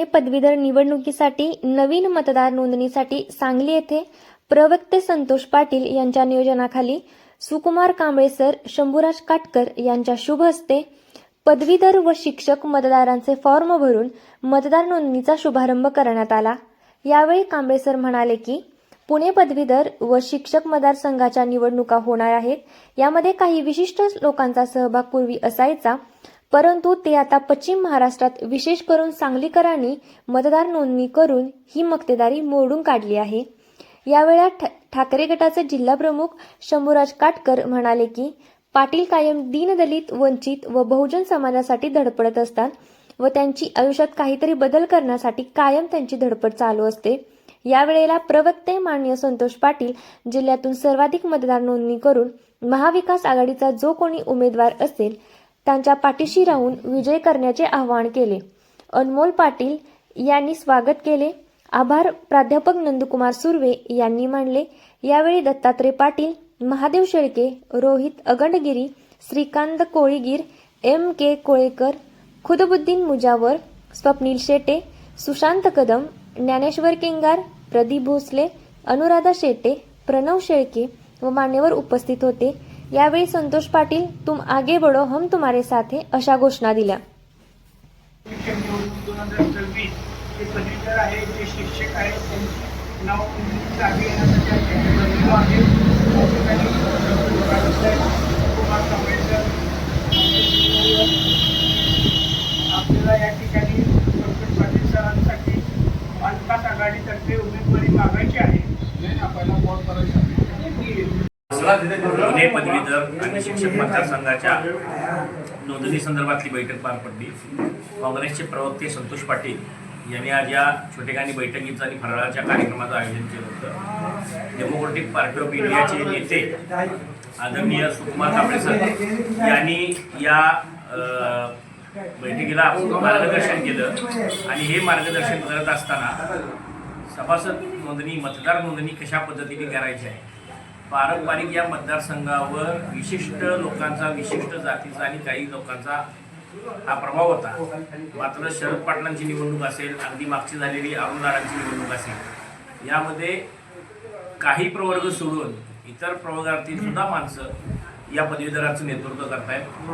पुणे पदवीधर निवडणुकीसाठी नवीन मतदार नोंदणीसाठी सांगली येथे प्रवक्ते संतोष पाटील यांच्या नियोजनाखाली सुकुमार कांबळे सर, शंभूराज काटकर यांच्या शुभ हस्ते पदवीधर व शिक्षक मतदारांचे फॉर्म भरून मतदार नोंदणीचा शुभारंभ करण्यात आला। यावेळी कांबळे सर म्हणाले की पुणे पदवीधर व शिक्षक मतदारसंघाच्या निवडणुका होणार आहेत। यामध्ये काही विशिष्ट लोकांचा सहभाग पूर्वी असायचा, परंतु ते आता पश्चिम महाराष्ट्रात विशेष करून सांगलीकरांनी मतदार नोंदणी करून ही मक्तेदारी मोडून काढली आहे। यावेळी ठाकरे गटाचे जिल्हा प्रमुख शंभूराज काटकर म्हणाले की पाटील कायम दीनदलित, वंचित व बहुजन समाजासाठी धडपडत असतात व त्यांची आयुष्यात काहीतरी बदल करण्यासाठी कायम त्यांची धडपड चालू असते। यावेळेला प्रवक्ते माननीय संतोष पाटील जिल्ह्यातून सर्वाधिक मतदार नोंदणी करून महाविकास आघाडीचा जो कोणी उमेदवार असेल त्यांच्या पाठीशी राहून विजय करण्याचे आवाहन केले। अनमोल पाटील यांनी स्वागत केले। आभार प्राध्यापक नंदकुमार सुर्वे यांनी मानले। यावेळी दत्तात्रय पाटील, महादेव शेळके, रोहित अगंडगिरी, श्रीकांत कोळीगीर, M.K. कोळेकर, खुदबुद्दीन मुजावर, स्वप्नील शेटे, सुशांत कदम, ज्ञानेश्वर केंगार, प्रदीप भोसले, अनुराधा शेटे, प्रणव शेळके व मान्यवर उपस्थित होते। यावेळी संतोष पाटील तुम आगे बढ़ो हम तुम्हारे साथ हैं अशा घोषणा दिल्या। जे पदवीधर आहे, जे शिक्षक आहेत, त्यांची नाव जागे येण्यासाठी आहे। कुमार कांबळे सर, आपल्याला या ठिकाणी संतोष पाटील सरांसाठी महाविकास आघाडीतर्फे उमेदवारी मागायची आहे। पुणे पदवीधर आणि शिक्षक मतदारसंघाच्या नोंदणी संदर्भातली बैठक पार पडली। काँग्रेसचे प्रवक्ते संतोष पाटील यांनी आज या छोटेखानी बैठकीचं आणि फराळाच्या कार्यक्रमाचं आयोजन केलं होतं। डेमोक्रेटिक पार्टी ऑफ इंडियाचे नेते आदरणीय सुकुमार कांबळे सर यांनी या बैठकीला मार्गदर्शन केलं आणि हे मार्गदर्शन करत असताना सभासद नोंदणी, मतदार नोंदणी कशा पद्धतीने करायची आहे, पारंपरिक या मतदारसंघावर विशिष्ट लोकांचा, विशिष्ट जातीचा आणि काही लोकांचा हा प्रभाव होता। मात्र शरद पाटलांची निवडणूक असेल, अगदी मागची झालेली अरुण दादांची निवडणूक असेल, यामध्ये काही प्रवर्ग सोडून इतर प्रवर्गातील सुद्धा माणसं या पदवीधरांचं नेतृत्व करतायत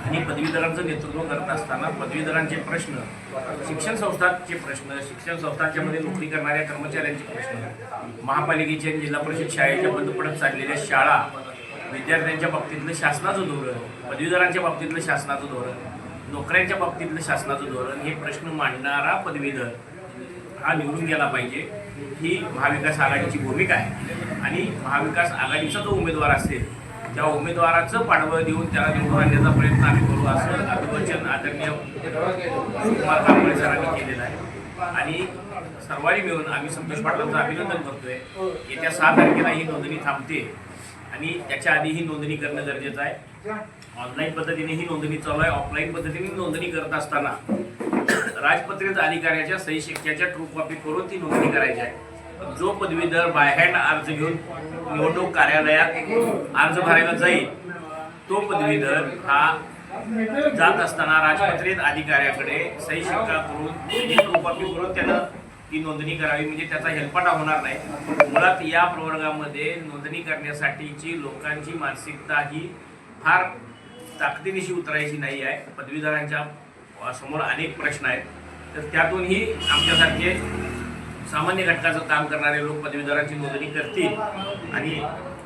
आणि पदवीधरांचं नेतृत्व करत असताना पदवीधरांचे प्रश्न, शिक्षण संस्थांचे प्रश्न, शिक्षण संस्थांच्यामध्ये नोकरी करणाऱ्या कर्मचाऱ्यांचे प्रश्न, महापालिकेच्या जिल्हा परिषद शाळेच्या बंद पडत चाललेल्या शाळा, विद्यार्थ्यांच्या बाबतीतलं शासनाचं धोरण, पदवीधरांच्या बाबतीतलं शासनाचं धोरण, नोकऱ्यांच्या बाबतीतलं शासनाचं धोरण, हे प्रश्न मांडणारा पदवीधर हा निवडून गेला पाहिजे, ही महाविकास आघाडीची भूमिका आहे। आणि महाविकास आघाडीचा जो उमेदवार असेल त्या उमेदवाराचं पाठबळ देऊन त्याला निवडून आणण्याचा प्रयत्न आम्ही करू, असं अभिवचन आदरणीय सुकुमार कांबळे सरांनी केलेलं आहे। आणि सर्वांनी मिळून आम्ही संतोष पाटलांचं अभिनंदन करतोय। येत्या 6 तारखेला ही नोंदणी थांबते आणि त्याच्या आधी ही नोंदणी करणं गरजेचं आहे। ऑनलाईन पद्धतीने ही नोंदणी चालू आहे। ऑफलाईन पद्धतीने नोंदणी करत असताना राजपत्रित अधिकाऱ्याच्या सही शिक्क्याच्या ट्रू कॉपी करून ती नोंदणी करायची आहे। जो पदवीधर बायहँड अर्ज घेऊन निवडणूक कार्यालयात अर्ज भरायला जाईल तो पदवीधर हा जात असताना राजपत्रित अधिकाऱ्याकडे सही शिक्का करून ट्रू कॉपी करून त्यानं ती नोंदणी करावी, म्हणजे त्याचा हेलपाटा होणार नाही। मुळात या प्रवर्गामध्ये नोंदणी करण्यासाठीची लोकांची मानसिकता ही फार ताकदीनिशी उतरायची नाही आहे। पदवीधरांच्या समोर अनेक प्रश्न आहेत, तर त्यातूनही आमच्यासारखे सामान्य घटकाचं काम करणारे लोक पदवीधरांची नोंदणी करतील आणि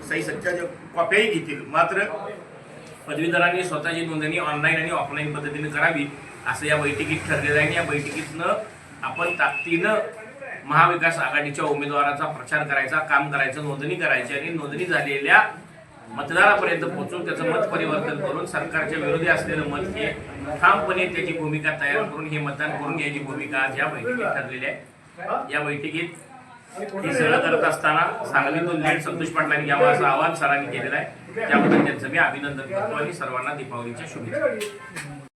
सही सच्च्याच्या कॉप्याही घेतील। मात्र पदवीधरांनी स्वतःची नोंदणी ऑनलाईन आणि ऑफलाईन पद्धतीने करावी असं या बैठकीत ठरलेलं आहे। या बैठकीतनं आपण ताकदीनं महाविकास आघाडीच्या उमेदवाराचा प्रचार करायचा, काम करायचं, नोंदणी करायची आणि नोंदणी झालेल्या मतदारापर्यंत पोहोचून त्याचं मत परिवर्तन करून सरकारच्या विरोधी असलेलं मत हे ठामपणे त्याची भूमिका तयार करून हे मतदान करून घ्यायची भूमिका आज या बैठकीत ठरलेली आहे। या बैठकीत हे सगळं करत असताना सांगलीतून लीड संतोष पाटलांनी घ्यावं असं आवाहन सरांनी केलेलं आहे। त्याबद्दल त्यांचं मी अभिनंदन करतो आणि सर्वांना दीपावलीच्या शुभेच्छा।